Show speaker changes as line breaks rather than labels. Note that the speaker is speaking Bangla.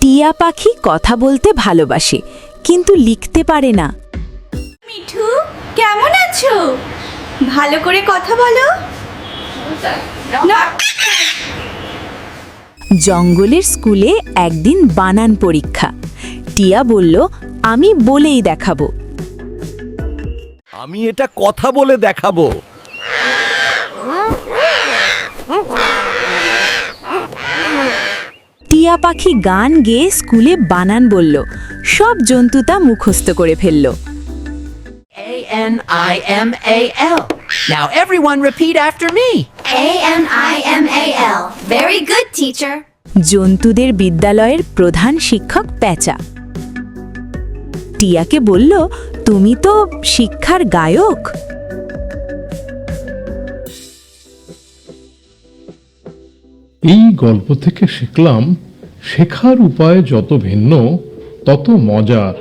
টিয়া পাখি কথা বলতে ভালোবাসে, কিন্তু লিখতে পারে না।
মিঠু, কেমন আছো? ভালো করে কথা বলো। না।
জঙ্গলের স্কুলে একদিন বানান পরীক্ষা। টিয়া বলল, আমি বলেই দেখাবো।
আমি এটা কথা বলে দেখাবো।
টিয়া পাখি গান গেয়ে স্কুলে বানান বলল। সব জন্তু তা মুখস্থ করে ফেলল।
A-N-I-M-A-L. Now everyone repeat after me.
A-N-I-M-A-L. Very good, teacher.
জন্তুদের বিদ্যালয়ের প্রধান শিক্ষক প্যাঁচা টিয়াকে বলল, তুমি তো শিক্ষার গায়ক।
এই গল্প থেকে শিখলাম, শেখার উপায় যত ভিন্ন তত মজার।